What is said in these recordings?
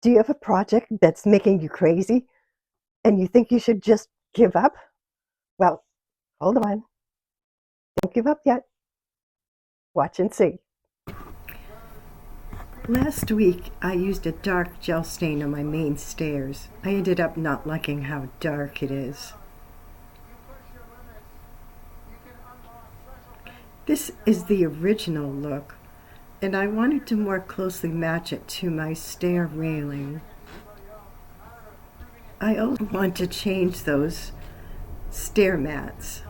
Do you have a project that's making you crazy and you think you should just give up? Well, hold on. Don't give up yet. Watch and see. Last week, I used a dark gel stain on my main stairs. I ended up not liking how dark it is. This is the original look, and I wanted to more closely match it to my stair railing. I also want to change those stair mats.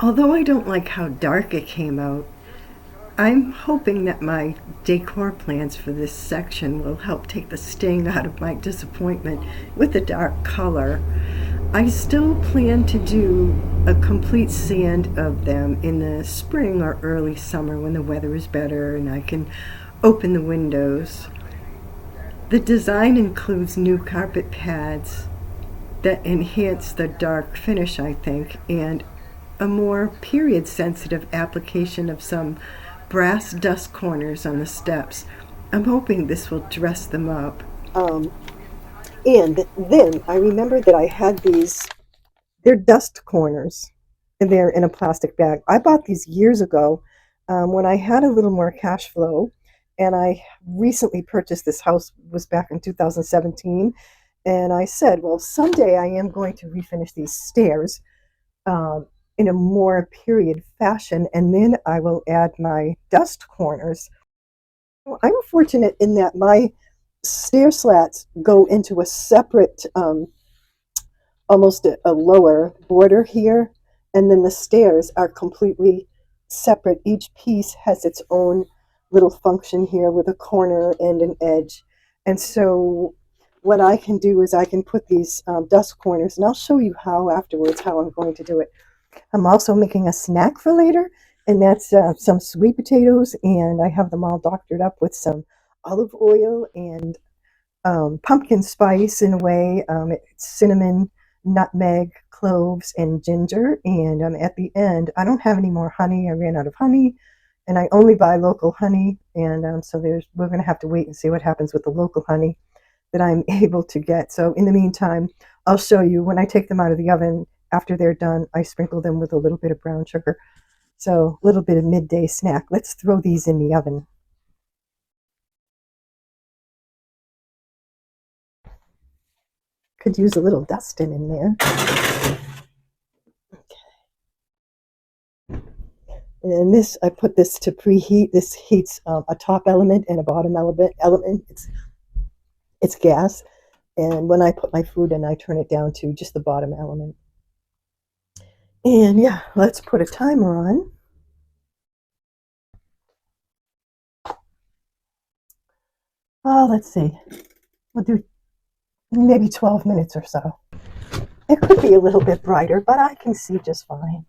Although I don't like how dark it came out, I'm hoping that my decor plans for this section will help take the sting out of my disappointment with the dark color. I still plan to do a complete sand of them in the spring or early summer when the weather is better and I can open the windows. The design includes new carpet pads that enhance the dark finish, I think, and a more period-sensitive application of some brass dust corners on the steps. I'm hoping this will dress them up. And then I remember that I had they're dust corners, and they're in a plastic bag. I bought these years ago when I had a little more cash flow, and I recently purchased this house, was back in 2017, and I said, well, someday I am going to refinish these stairs in a more period fashion, and then I will add my dust corners. Well, I'm fortunate in that my stair slats go into a separate, almost a lower border here, and then the stairs are completely separate. Each piece has its own little function here with a corner and an edge. And so what I can do is I can put these dust corners, and I'll show you how afterwards, how I'm going to do it. I'm also making a snack for later, and that's some sweet potatoes, and I have them all doctored up with some olive oil and pumpkin spice in a way. It's cinnamon, nutmeg, cloves, and ginger. And at the end, I don't have any more honey. I ran out of honey, and I only buy local honey. And so we're going to have to wait and see what happens with the local honey that I'm able to get. So in the meantime, I'll show you when I take them out of the oven. After they're done, I sprinkle them with a little bit of brown sugar. So a little bit of midday snack. Let's throw these in the oven. Could use a little dusting in there. And this, I put this to preheat. This heats a top element and a bottom element. It's gas. And when I put my food in, I turn it down to just the bottom element. And yeah, let's put a timer on. Oh, let's see. We'll do maybe 12 minutes or so. It could be a little bit brighter, but I can see just fine.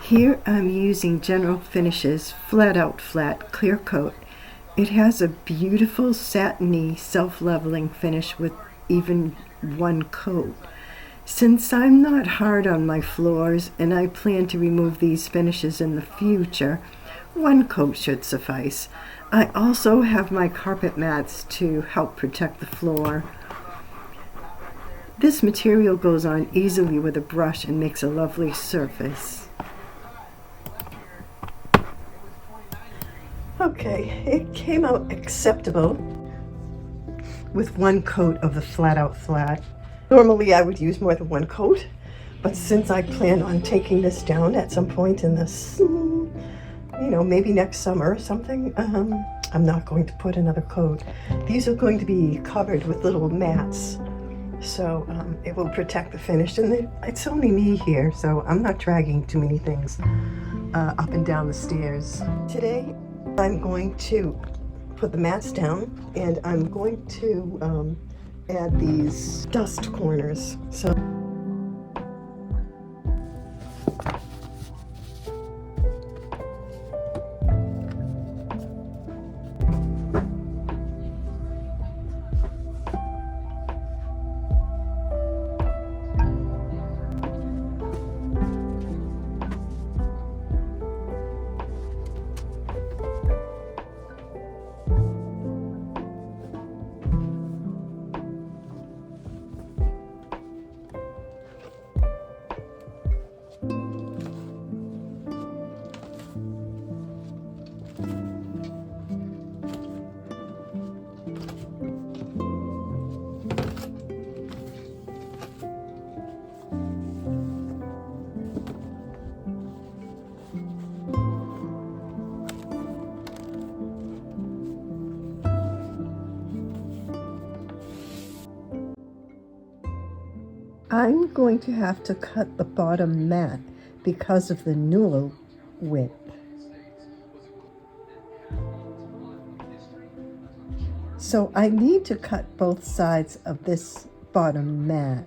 Here I'm using General Finish's Flat Out Flat Clear Coat. It has a beautiful satiny self-leveling finish with even one coat. Since I'm not hard on my floors and I plan to remove these finishes in the future, one coat should suffice. I also have my carpet mats to help protect the floor. This material goes on easily with a brush and makes a lovely surface. Okay, it came out acceptable with one coat of the Flat Out Flat. Normally I would use more than one coat, but since I plan on taking this down at some point in this, maybe next summer or something, I'm not going to put another coat. These are going to be covered with little mats, so it will protect the finish. And it's only me here, so I'm not dragging too many things up and down the stairs. Today, I'm going to put the mats down, and I'm going to add these dust corners. So I'm going to have to cut the bottom mat because of the newel width. So I need to cut both sides of this bottom mat.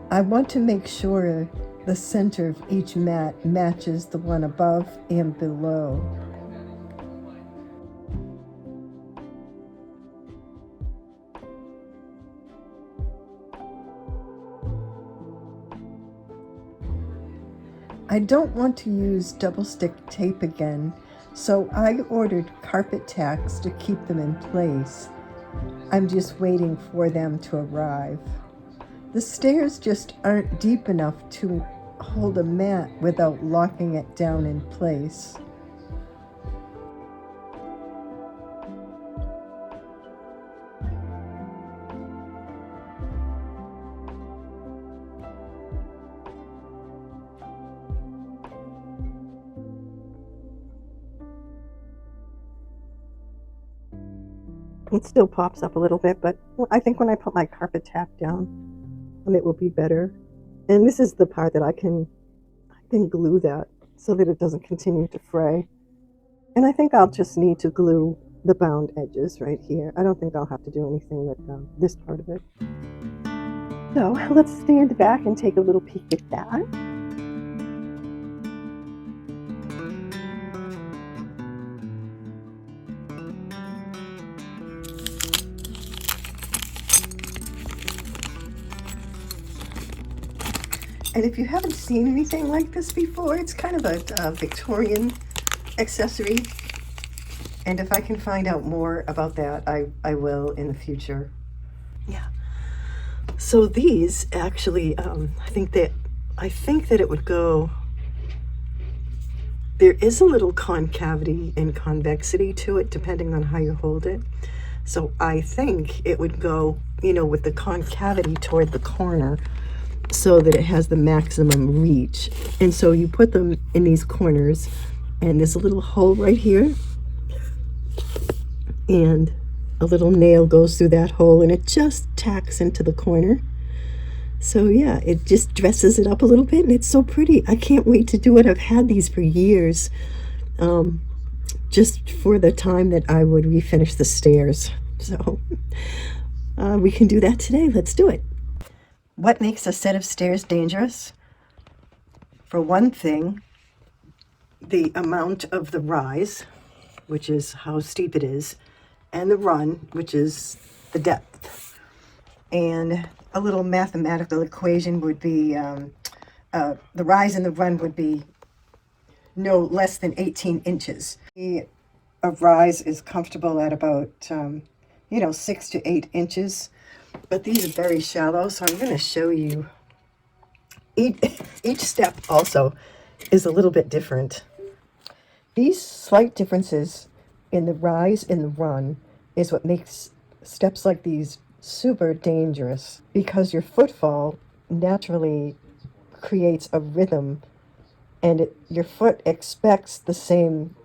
I want to make sure the center of each mat matches the one above and below. I don't want to use double stick tape again, so I ordered carpet tacks to keep them in place. I'm just waiting for them to arrive. The stairs just aren't deep enough to hold a mat without locking it down in place. It still pops up a little bit, but I think when I put my carpet tack down, it will be better. And this is the part that I can glue that so that it doesn't continue to fray. And I think I'll just need to glue the bound edges right here. I don't think I'll have to do anything with this part of it. So let's stand back and take a little peek at that. And if you haven't seen anything like this before, it's kind of a Victorian accessory. And if I can find out more about that, I will in the future. Yeah. So these actually, I think that it would go. There is a little concavity and convexity to it, depending on how you hold it. So I think it would go, with the concavity toward the corner, so that it has the maximum reach. And so you put them in these corners, and there's a little hole right here, and a little nail goes through that hole, and it just tacks into the corner. So yeah, it just dresses it up a little bit, and it's so pretty. I can't wait to do it. I've had these for years, just for the time that I would refinish the stairs. So we can do that today. Let's do it. What makes a set of stairs dangerous? For one thing, the amount of the rise, which is how steep it is, and the run, which is the depth. And a little mathematical equation would be the rise and the run would be no less than 18 inches. A rise is comfortable at about 6 to 8 inches. But these are very shallow, so I'm going to show you. Each step also is a little bit different. These slight differences in the rise and the run is what makes steps like these super dangerous, because your footfall naturally creates a rhythm, and your foot expects the same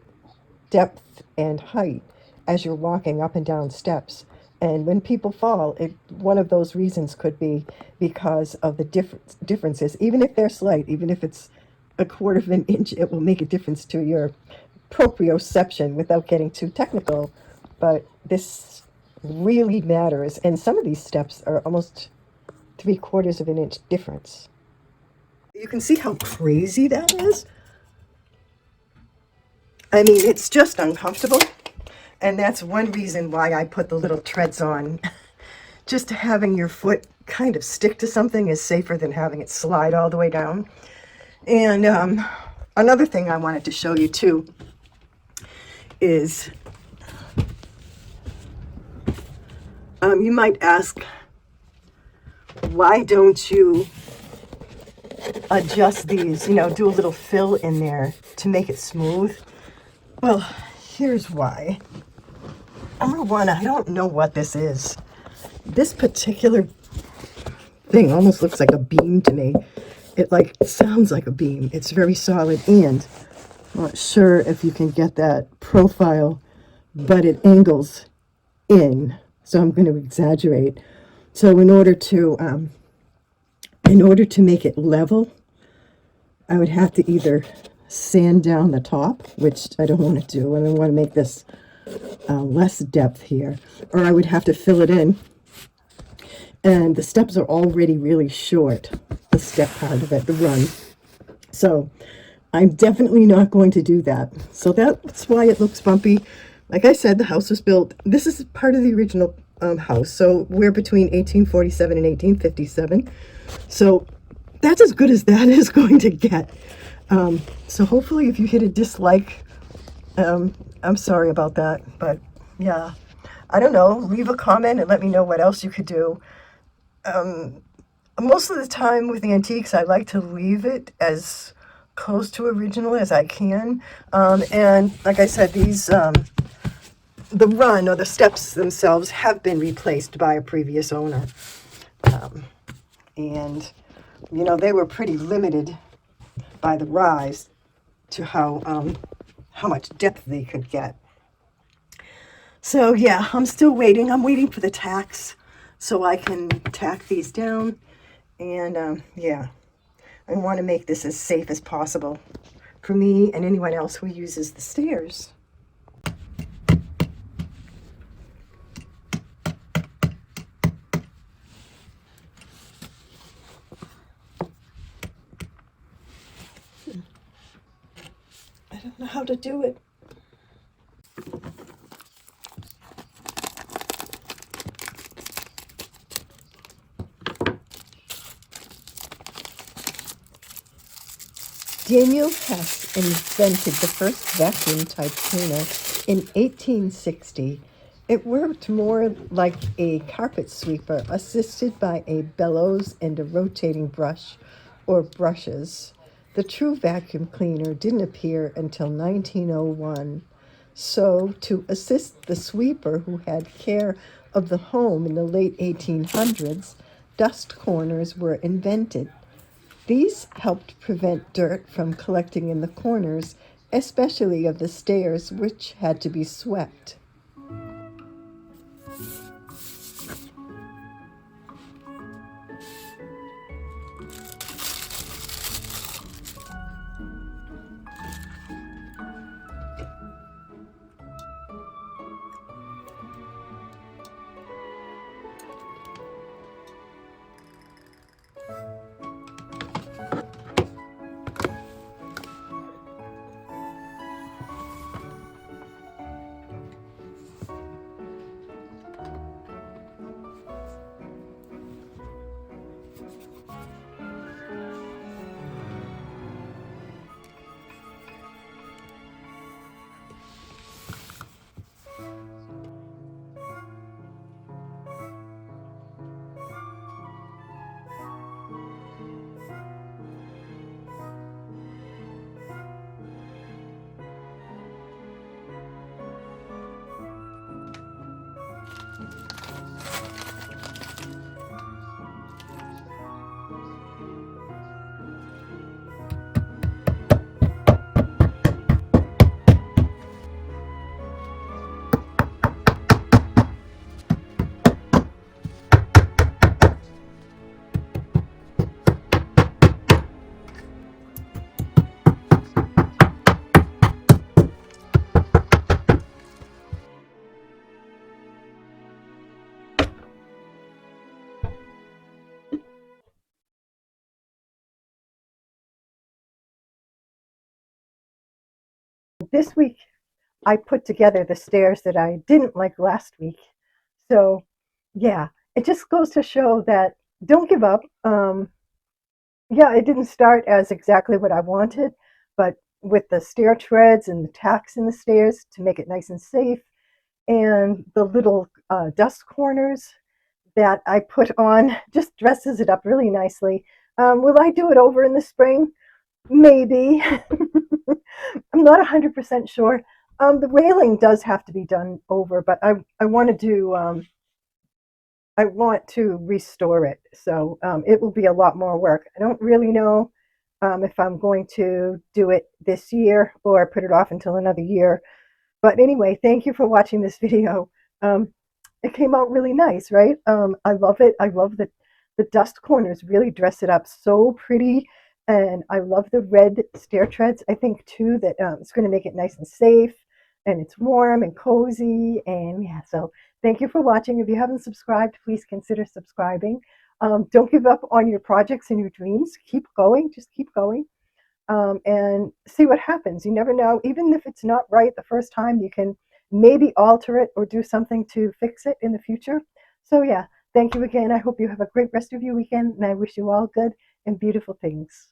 depth and height as you're walking up and down steps. And when people fall, one of those reasons could be because of the differences. Even if they're slight, even if it's a quarter of an inch, it will make a difference to your proprioception without getting too technical. But this really matters. And some of these steps are almost 3/4 of an inch difference. You can see how crazy that is. I mean, it's just uncomfortable. And that's one reason why I put the little treads on. Just having your foot kind of stick to something is safer than having it slide all the way down. And another thing I wanted to show you too is you might ask, why don't you adjust these, do a little fill in there to make it smooth? Well, here's why. Number one, I don't know what this is. This particular thing almost looks like a beam to me. It like sounds like a beam. It's very solid, and I'm not sure if you can get that profile, but it angles in. So I'm going to exaggerate. So in order to make it level, I would have to either sand down the top, which I don't want to do, and I want to make this less depth here, or I would have to fill it in. And the steps are already really short, the step part of it, the run. So I'm definitely not going to do that. So that's why it looks bumpy. Like I said, the house was built, this is part of the original house. So we're between 1847 and 1857. So that's as good as that is going to get. So hopefully if you hit a dislike, I'm sorry about that. But yeah, I don't know. Leave a comment and let me know what else you could do. Most of the time with antiques, I like to leave it as close to original as I can. And like I said, the run or the steps themselves have been replaced by a previous owner. And, they were pretty limited by the rise to how much depth they could get. So yeah, I'm still waiting. I'm waiting for the tacks so I can tack these down. And yeah, I want to make this as safe as possible for me and anyone else who uses the stairs. I don't know how to do it. Daniel Hess invented the first vacuum-type cleaner in 1860. It worked more like a carpet sweeper, assisted by a bellows and a rotating brush or brushes. The true vacuum cleaner didn't appear until 1901. So, to assist the sweeper who had care of the home in the late 1800s, dust corners were invented. These helped prevent dirt from collecting in the corners, especially of the stairs, which had to be swept. This week, I put together the stairs that I didn't like last week. So, yeah, it just goes to show that don't give up. Yeah, it didn't start as exactly what I wanted, but with the stair treads and the tacks in the stairs to make it nice and safe, and the little dust corners that I put on just dresses it up really nicely. Will I do it over in the spring? Maybe. I'm not 100% sure. The railing does have to be done over, but I want to do I want to restore it. So it will be a lot more work. I don't really know if I'm going to do it this year or put it off until another year. But anyway, thank you for watching this video. Um, it came out really nice, right? I love it. I love that the dust corners really dress it up so pretty. And I love the red stair treads. I think too that it's going to make it nice and safe and it's warm and cozy. And yeah, so thank you for watching. If you haven't subscribed, please consider subscribing. Don't give up on your projects and your dreams. Keep going. Just keep going and see what happens. You never know. Even if it's not right the first time, you can maybe alter it or do something to fix it in the future. So, yeah, thank you again. I hope you have a great rest of your weekend, and I wish you all good and beautiful things.